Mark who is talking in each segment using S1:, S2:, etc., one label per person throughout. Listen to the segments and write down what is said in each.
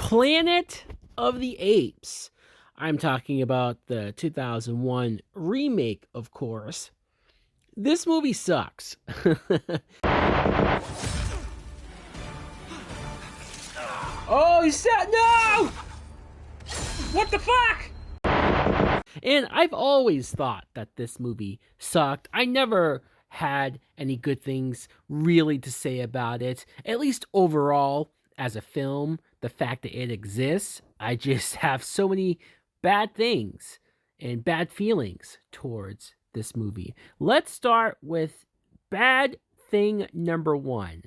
S1: Planet of the Apes. I'm talking about the 2001 remake, of course. This movie sucks. Oh, he said no! What the fuck? And I've always thought that this movie sucked. I never had any good things really to say about it, at least overall as a film. The fact that it exists, I just have so many bad things and bad feelings towards this movie. Let's start with bad thing number one.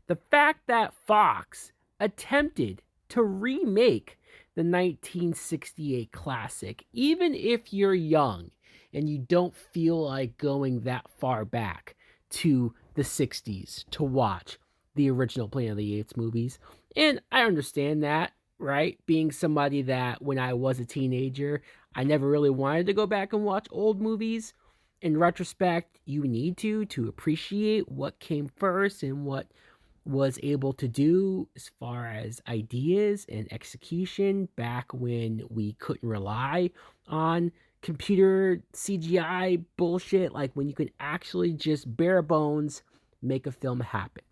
S1: The fact that Fox attempted to remake the 1968 classic, even if you're young and you don't feel like going that far back to the 60s to watch the original Planet of the Apes movies. And I understand that, right? Being somebody that when I was a teenager, I never really wanted to go back and watch old movies. In retrospect, you need to appreciate what came first and what was able to do as far as ideas and execution back when we couldn't rely on computer CGI bullshit, like when you could actually just bare bones make a film happen.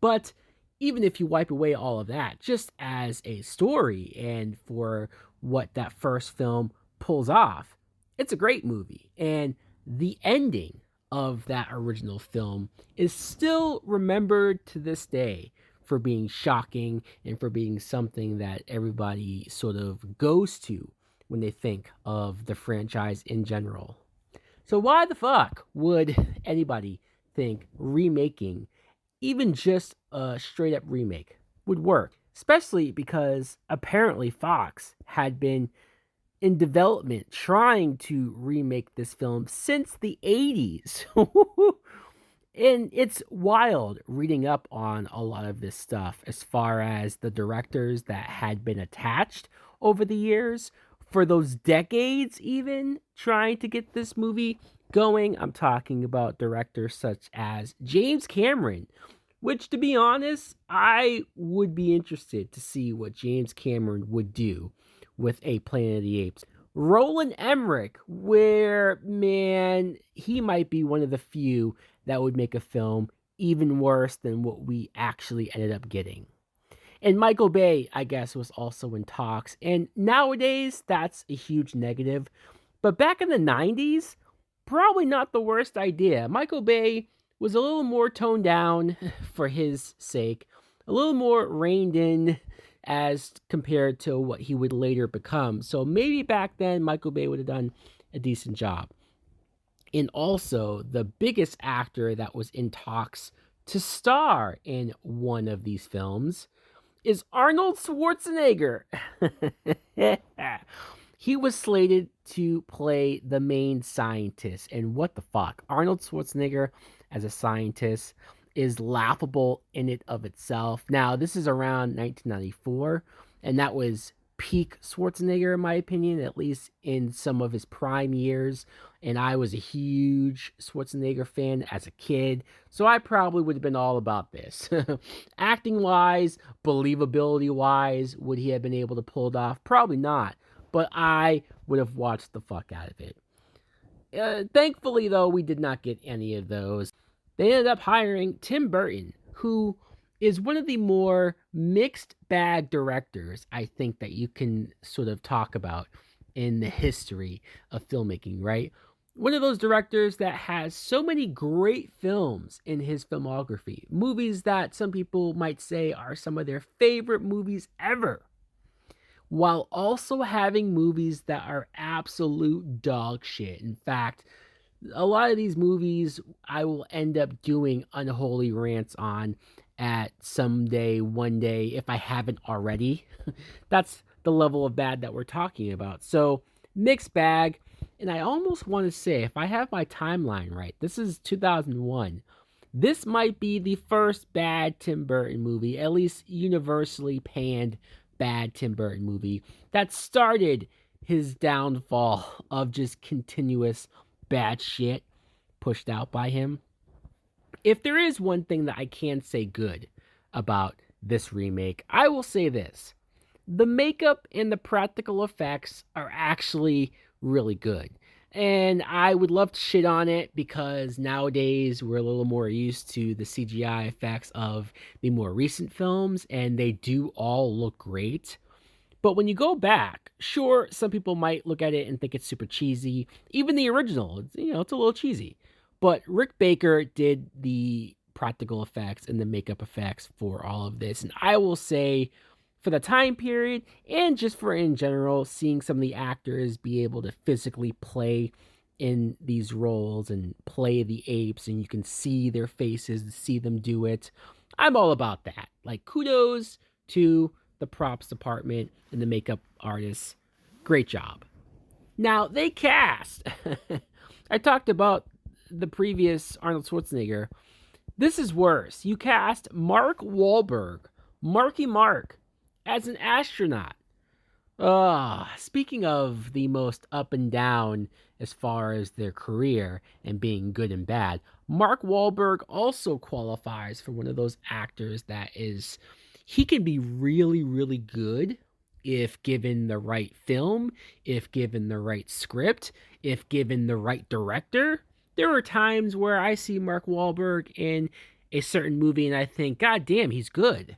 S1: But even if you wipe away all of that, just as a story and for what that first film pulls off, it's a great movie. And the ending of that original film is still remembered to this day for being shocking and for being something that everybody sort of goes to when they think of the franchise in general. So why the fuck would anybody think remaking, even just a straight up remake, would work? Especially because apparently Fox had been in development trying to remake this film since the 80s. And it's wild reading up on a lot of this stuff as far as the directors that had been attached over the years for those decades, even trying to get this movie going. I'm talking about directors such as James Cameron, which, to be honest, I would be interested to see what James Cameron would do with a Planet of the Apes. Roland Emmerich, where, man, he might be one of the few that would make a film even worse than what we actually ended up getting. And Michael Bay, I guess, was also in talks. And nowadays, that's a huge negative. But back in the 90s, probably not the worst idea. Michael Bay was a little more toned down for his sake, a little more reined in as compared to what he would later become. So maybe back then, Michael Bay would have done a decent job. And also, the biggest actor that was in talks to star in one of these films is Arnold Schwarzenegger. He was slated to play the main scientist. And what the fuck? Arnold Schwarzenegger as a scientist is laughable in it of itself. Now, this is around 1994, and that was peak Schwarzenegger, in my opinion, at least in some of his prime years. And I was a huge Schwarzenegger fan as a kid, so I probably would have been all about this. Acting-wise, believability-wise, would he have been able to pull it off? Probably not, but I would have watched the fuck out of it. Thankfully, though, we did not get any of those. They ended up hiring Tim Burton, who is one of the more mixed bag directors I think that you can sort of talk about in the history of filmmaking, right? One of those directors that has so many great films in his filmography, movies that some people might say are some of their favorite movies ever, while also having movies that are absolute dog shit. In fact, a lot of these movies I will end up doing unholy rants on at someday, one day, if I haven't already. That's the level of bad that we're talking about. So, mixed bag. And I almost want to say, if I have my timeline right, this is 2001. This might be the first bad Tim Burton movie, at least universally panned bad Tim Burton movie, that started his downfall of just continuous bad shit pushed out by him. If there is one thing that I can say good about this remake. I will say this. The makeup and the practical effects are actually really good. And I would love to shit on it because nowadays we're a little more used to the CGI effects of the more recent films, and they do all look great. But when you go back, sure, some people might look at it and think it's super cheesy. Even the original, it's a little cheesy. But Rick Baker did the practical effects and the makeup effects for all of this. And I will say, for the time period and just for in general, seeing some of the actors be able to physically play in these roles and play the apes, and you can see their faces, see them do it. I'm all about that. Like, kudos to the props department and the makeup artists. Great job. Now, they cast. I talked about the previous Arnold Schwarzenegger. This is worse. You cast Mark Wahlberg, Marky Mark, as an astronaut. Speaking of the most up and down as far as their career and being good and bad, Mark Wahlberg also qualifies for one of those actors that is, he can be really, really good if given the right film, if given the right script, if given the right director. There are times where I see Mark Wahlberg in a certain movie and I think, God damn, he's good.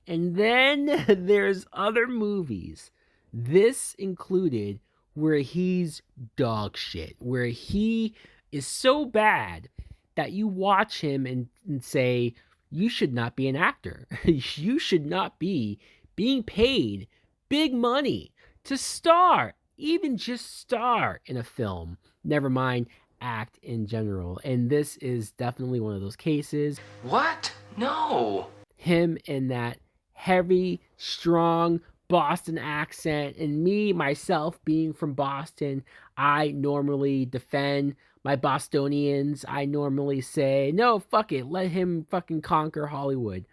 S1: And then there's other movies, this included, where he's dog shit, where he is so bad that you watch him and say, you should not be an actor. You should not be being paid big money to star, even just star in a film. Never mind act in general. And this is definitely one of those cases.
S2: What? No.
S1: Him in that heavy, strong Boston accent, and me, myself, being from Boston, I normally defend my Bostonians. I normally say, no, fuck it, let him fucking conquer Hollywood.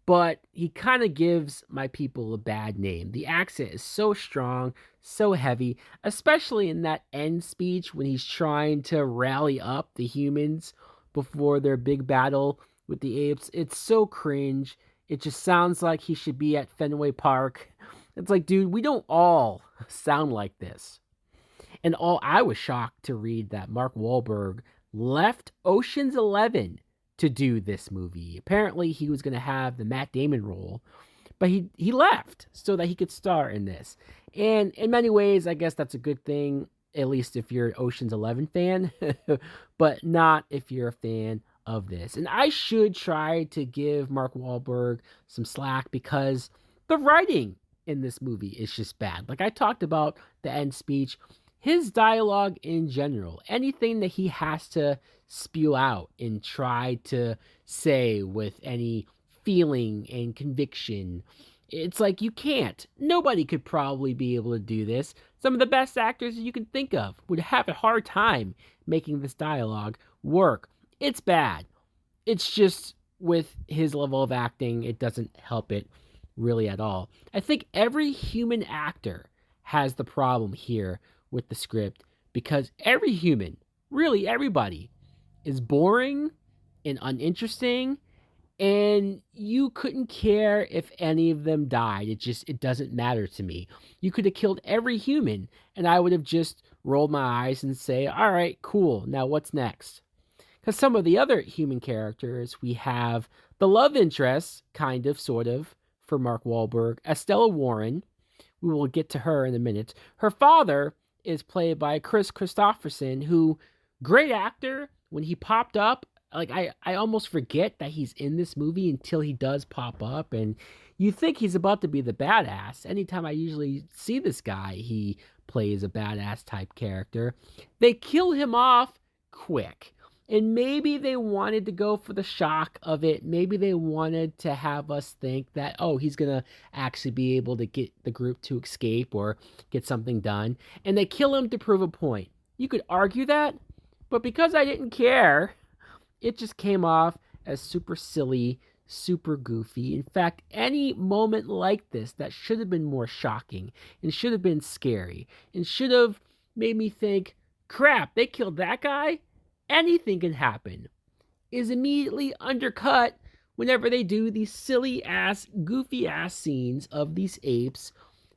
S1: But he kind of gives my people a bad name. The accent is so strong, so heavy, especially in that end speech when he's trying to rally up the humans before their big battle with the apes. It's so cringe. It just sounds like he should be at Fenway Park. It's like, dude, we don't all sound like this. And I was shocked to read that Mark Wahlberg left Ocean's 11 to do this movie. Apparently, he was going to have the Matt Damon role, but he left so that he could star in this. And in many ways, I guess that's a good thing, at least if you're an Ocean's 11 fan, but not if you're a fan of this. And I should try to give Mark Wahlberg some slack because the writing in this movie is just bad. Like I talked about the end speech, his dialogue in general, anything that he has to spew out and try to say with any feeling and conviction, it's like you can't. Nobody could probably be able to do this. Some of the best actors you can think of would have a hard time making this dialogue work. It's bad. It's just with his level of acting, it doesn't help it really at all. I think every human actor has the problem here with the script because every human, really everybody, is boring and uninteresting, and you couldn't care if any of them died. It doesn't matter to me. You could have killed every human and I would have just rolled my eyes and say, all right, cool, now what's next? Because some of the other human characters, we have the love interest, kind of, sort of, for Mark Wahlberg, Estella Warren. We will get to her in a minute. Her father is played by Chris Christopherson, who, great actor. When he popped up, like I almost forget that he's in this movie until he does pop up, and you think he's about to be the badass. Anytime I usually see this guy, he plays a badass type character. They kill him off quick. And maybe they wanted to go for the shock of it. Maybe they wanted to have us think that, oh, he's going to actually be able to get the group to escape or get something done. And they kill him to prove a point. You could argue that, but because I didn't care, it just came off as super silly, super goofy. In fact, any moment like this that should have been more shocking and should have been scary and should have made me think, crap, they killed that guy? Anything can happen, is immediately undercut whenever they do these silly ass, goofy ass scenes of these apes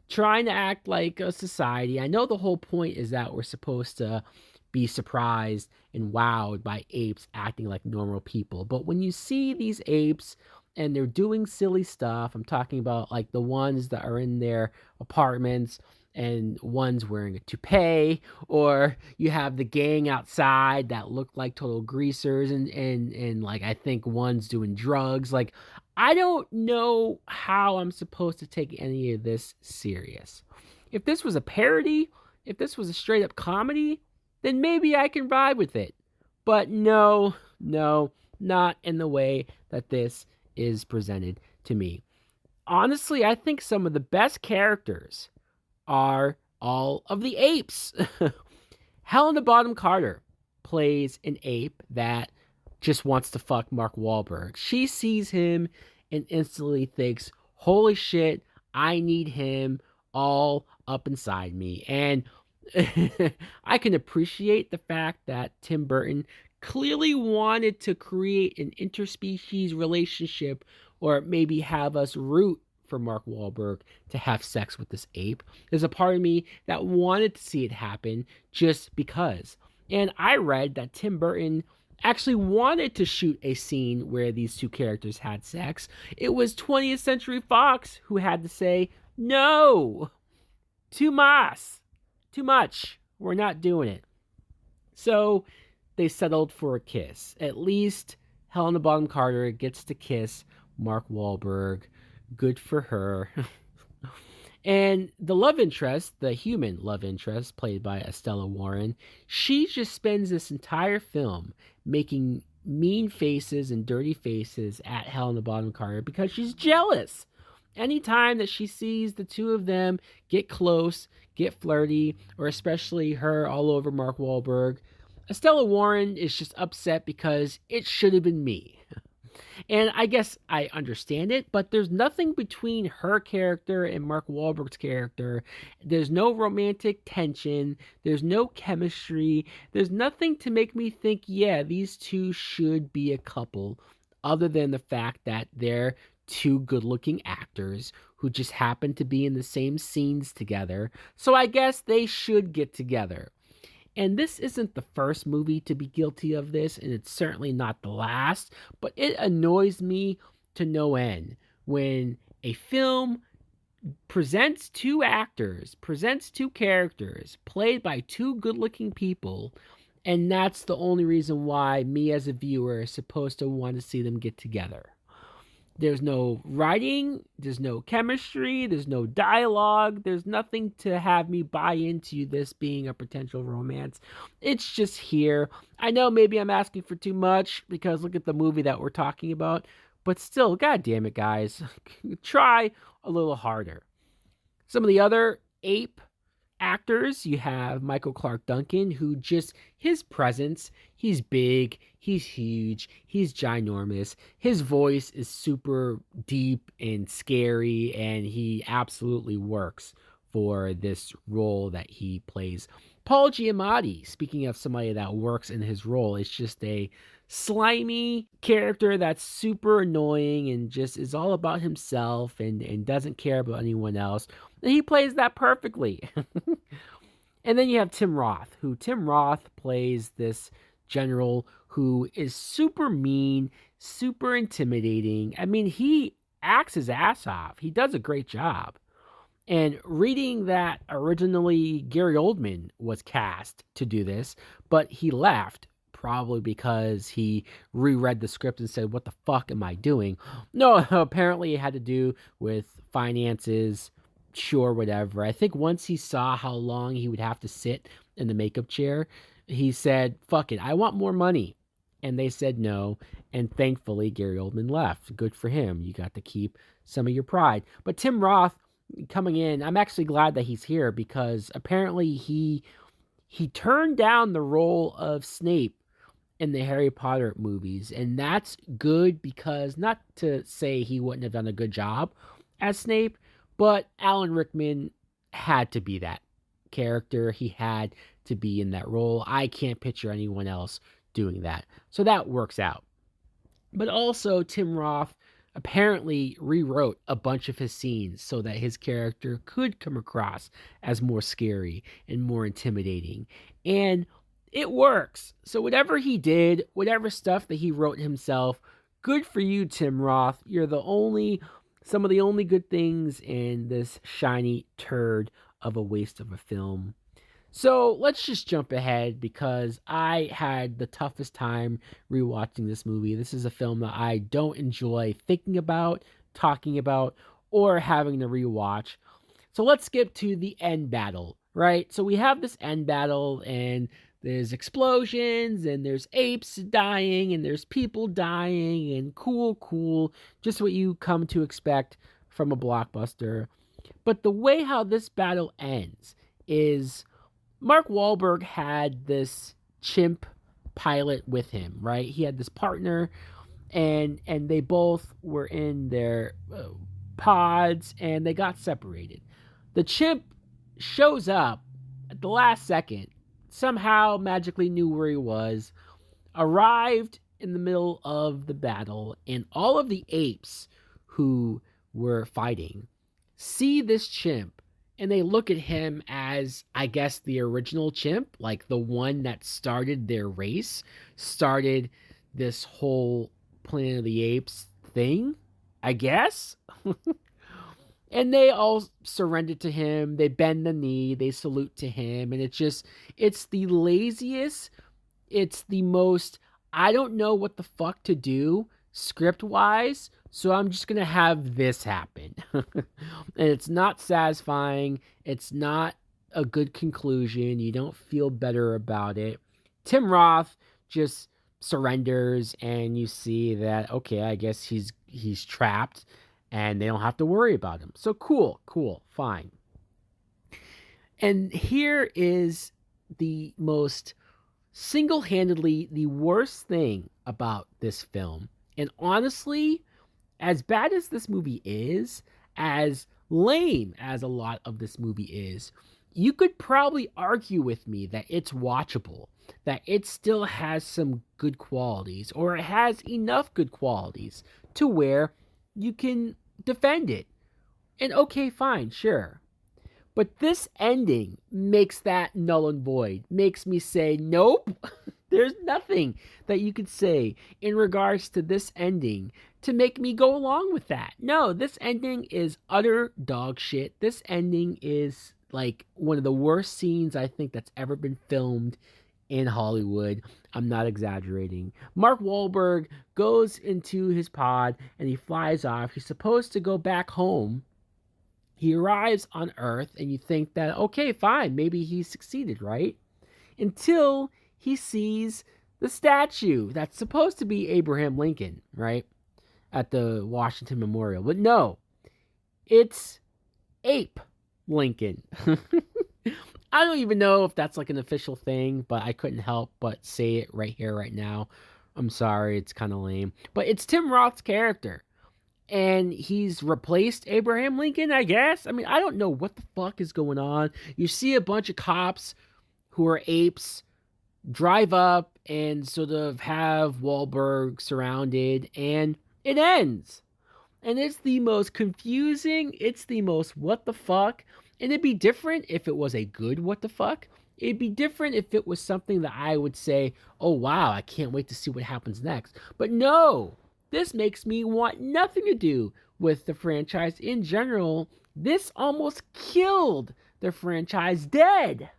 S1: trying to act like a society. I know the whole point is that we're supposed to be surprised and wowed by apes acting like normal people. But when you see these apes and they're doing silly stuff, I'm talking about like the ones that are in their apartments and one's wearing a toupee, or you have the gang outside that look like total greasers, and like I think one's doing drugs. Like, I don't know how I'm supposed to take any of this serious. If this was a parody, if this was a straight up comedy, then maybe I can vibe with it. But no, not in the way that this is presented to me. Honestly, I think some of the best characters are all of the apes. Helena Bonham Carter plays an ape that just wants to fuck Mark Wahlberg. She sees him and instantly thinks, holy shit, I need him all up inside me. And I can appreciate the fact that Tim Burton clearly wanted to create an interspecies relationship, or maybe have us root for Mark Wahlberg to have sex with this ape. There's a part of me that wanted to see it happen just because. And I read that Tim Burton actually wanted to shoot a scene where these two characters had sex. It was 20th Century Fox who had to say, no, too much. We're not doing it. So they settled for a kiss. At least Helena Bonham Carter gets to kiss Mark Wahlberg. Good for her. And the love interest, the human love interest, played by Estella Warren, she just spends this entire film making mean faces and dirty faces at Helena Bonham Carter because she's jealous. Anytime that she sees the two of them get close, get flirty, or especially her all over Mark Wahlberg, Estella Warren is just upset because it should have been me. And I guess I understand it, but there's nothing between her character and Mark Wahlberg's character. There's no romantic tension. There's no chemistry. There's nothing to make me think, yeah, these two should be a couple, other than the fact that they're two good-looking actors who just happen to be in the same scenes together. So I guess they should get together. And this isn't the first movie to be guilty of this, and it's certainly not the last, but it annoys me to no end when a film presents two actors, presents two characters, played by two good-looking people, and that's the only reason why me as a viewer is supposed to want to see them get together. There's no writing, there's no chemistry, there's no dialogue, there's nothing to have me buy into this being a potential romance. It's just here. I know maybe I'm asking for too much because look at the movie that we're talking about, but still, god damn it, guys. Try a little harder. Some of the other ape actors, you have Michael Clarke Duncan, who just, his presence, he's big, he's huge, he's ginormous, his voice is super deep and scary, and he absolutely works for this role that he plays. Paul Giamatti, speaking of somebody that works in his role, is just a slimy character that's super annoying and just is all about himself and doesn't care about anyone else. And he plays that perfectly. And then you have Tim Roth plays this general who is super mean, super intimidating. I mean, he acts his ass off. He does a great job. And reading that originally Gary Oldman was cast to do this, but he left probably because he reread the script and said, what the fuck am I doing? No, apparently it had to do with finances, sure, whatever. I think once he saw how long he would have to sit in the makeup chair, he said, fuck it, I want more money. And they said no, and thankfully Gary Oldman left. Good for him. You got to keep some of your pride. But Tim Roth coming in, I'm actually glad that he's here because apparently he turned down the role of Snape in the Harry Potter movies, and that's good because, not to say he wouldn't have done a good job as Snape, but Alan Rickman had to be that character. He had to be in that role. I can't picture anyone else doing that. So that works out. But also, Tim Roth apparently rewrote a bunch of his scenes so that his character could come across as more scary and more intimidating. And it works. So, whatever he did, whatever stuff that he wrote himself, good for you, Tim Roth. You're some of the only good things in this shiny turd of a waste of a film. So let's just jump ahead because I had the toughest time rewatching this movie. This is a film that I don't enjoy thinking about, talking about, or having to rewatch. So let's skip to the end battle, right? So we have this end battle, and there's explosions, and there's apes dying, and there's people dying, and cool, just what you come to expect from a blockbuster. But the way how this battle ends is Mark Wahlberg had this chimp pilot with him, right? He had this partner, and they both were in their pods, and they got separated. The chimp shows up at the last second, somehow magically knew where he was, arrived in the middle of the battle, and all of the apes who were fighting see this chimp, and they look at him as, I guess, the original chimp, like the one that started their race, started this whole Planet of the Apes thing, I guess. And they all surrender to him. They bend the knee. They salute to him. And it's the laziest. It's the most, I don't know what the fuck to do script wise. So I'm just going to have this happen. And it's not satisfying. It's not a good conclusion. You don't feel better about it. Tim Roth just surrenders, and you see that, okay, I guess he's trapped, and they don't have to worry about him. So cool, fine. And here is the most single-handedly the worst thing about this film. And honestly, as bad as this movie is, as lame as a lot of this movie is, you could probably argue with me that it's watchable, that it still has some good qualities, or it has enough good qualities to where you can defend it. And okay, fine, sure. But this ending makes that null and void, makes me say, nope, there's nothing that you could say in regards to this ending to make me go along with that. No, this ending is utter dog shit. This ending is like one of the worst scenes I think that's ever been filmed in Hollywood. I'm not exaggerating. Mark Wahlberg goes into his pod and he flies off. He's supposed to go back home. He arrives on Earth, and you think that, okay, fine, maybe he succeeded, right? Until he sees the statue that's supposed to be Abraham Lincoln, right? At the Washington Memorial. But no, it's Ape Lincoln. I don't even know if that's like an official thing, but I couldn't help but say it right here, right now. I'm sorry, it's kind of lame. But it's Tim Roth's character. And he's replaced Abraham Lincoln, I guess. I mean, I don't know what the fuck is going on. You see a bunch of cops who are apes drive up and sort of have Wahlberg surrounded, and it ends. And it's the most confusing, it's the most what the fuck. And it'd be different if it was a good what the fuck. It'd be different if it was something that I would say, oh wow, I can't wait to see what happens next. But no, this makes me want nothing to do with the franchise in general. This almost killed the franchise dead,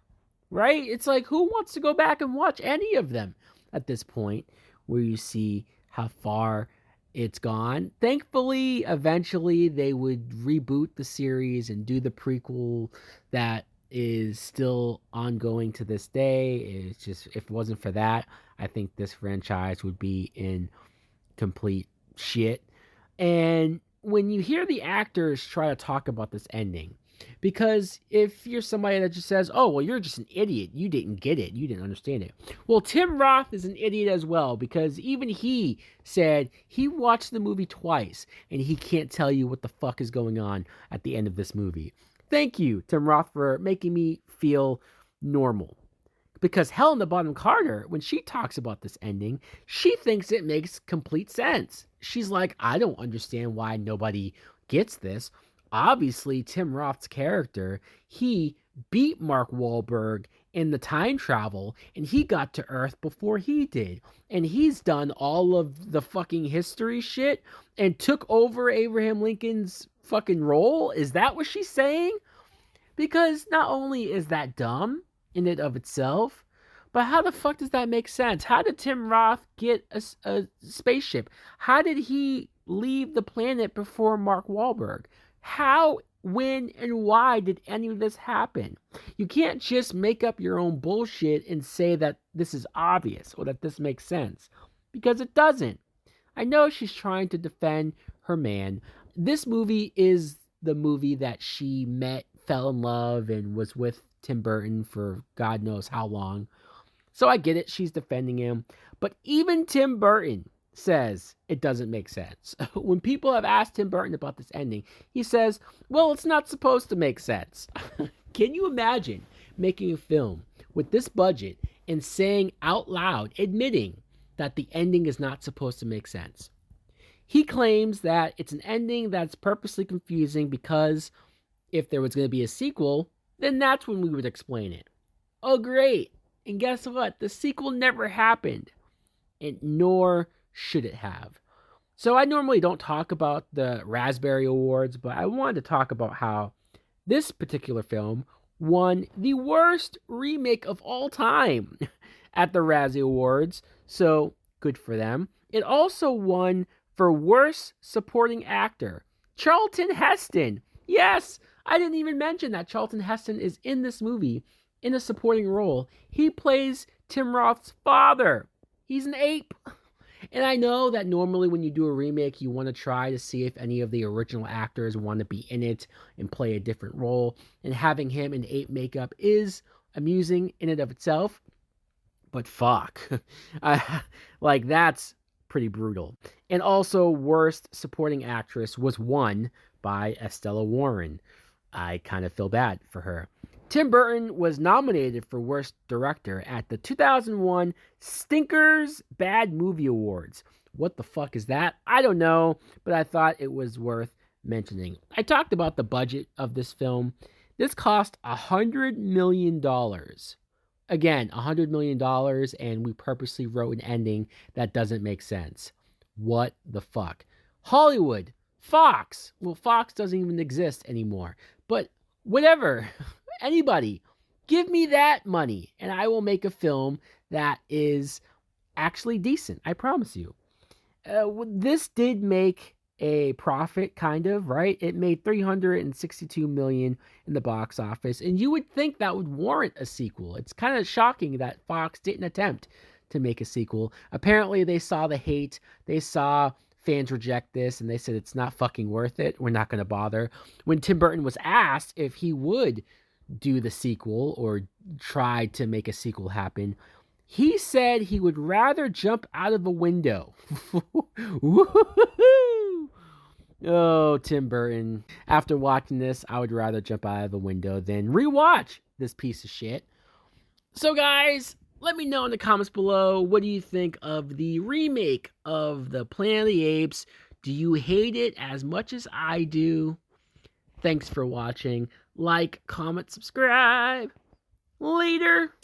S1: right? It's like, who wants to go back and watch any of them at this point where you see how far it's gone? Thankfully, eventually they would reboot the series and do the prequel that is still ongoing to this day. It's just, if it wasn't for that, I think this franchise would be in complete shit. And when you hear the actors try to talk about this ending, because if you're somebody that just says, oh, well, you're just an idiot, you didn't get it, you didn't understand it. Well, Tim Roth is an idiot as well, because even he said he watched the movie twice and he can't tell you what the fuck is going on at the end of this movie. Thank you, Tim Roth, for making me feel normal. Because Helena Bonham Carter, when she talks about this ending, she thinks it makes complete sense. She's like, I don't understand why nobody gets this. Obviously, Tim Roth's character, he beat Mark Wahlberg in the time travel, and he got to Earth before he did. And he's done all of the fucking history shit and took over Abraham Lincoln's fucking role? Is that what she's saying? Because not only is that dumb in and of itself, but how the fuck does that make sense? How did Tim Roth get a spaceship? How did he leave the planet before Mark Wahlberg? How, when, and why did any of this happen? You can't just make up your own bullshit and say that this is obvious or that this makes sense, because it doesn't. I know she's trying to defend her man. This movie is the movie that she met, fell in love, and was with Tim Burton for God knows how long. So I get it, she's defending him. But even Tim Burton says it doesn't make sense. When people have asked Tim Burton about this ending, he says, well, it's not supposed to make sense. Can you imagine making a film with this budget and saying out loud, admitting that the ending is not supposed to make sense? He claims that it's an ending that's purposely confusing because if there was going to be a sequel, then that's when we would explain it. Oh, great. And guess what? The sequel never happened. And nor should it have. So I normally don't talk about the Raspberry Awards, but I wanted to talk about how this particular film won the worst remake of all time at the Razzie Awards. So good for them. It also won for Worst Supporting Actor. Charlton Heston. Yes, I didn't even mention that Charlton Heston is in this movie in a supporting role. He plays Tim Roth's father. He's an ape. And I know that normally when you do a remake, you want to try to see if any of the original actors want to be in it and play a different role. And having him in ape makeup is amusing in and of itself. But fuck. Like, that's pretty brutal. And also, Worst Supporting Actress was won by Estella Warren. I kind of feel bad for her. Tim Burton was nominated for Worst Director at the 2001 Stinkers Bad Movie Awards. What the fuck is that? I don't know, but I thought it was worth mentioning. I talked about the budget of this film. This cost $100 million. Again, $100 million, and we purposely wrote an ending that doesn't make sense. What the fuck? Hollywood, Fox. Well, Fox doesn't even exist anymore. But whatever. Anybody, give me that money, and I will make a film that is actually decent. I promise you. This did make a profit, kind of, right? It made $362 million in the box office, and you would think that would warrant a sequel. It's kind of shocking that Fox didn't attempt to make a sequel. Apparently, they saw the hate. They saw fans reject this, and they said it's not fucking worth it. We're not going to bother. When Tim Burton was asked if he would do the sequel or try to make a sequel happen, he said he would rather jump out of a window. Oh, Tim Burton. After watching this, I would rather jump out of a window than rewatch this piece of shit. So guys, let me know in the comments below, what do you think of the remake of the Planet of the Apes? Do you hate it as much as I do? Thanks for watching. Like, comment, subscribe. Later.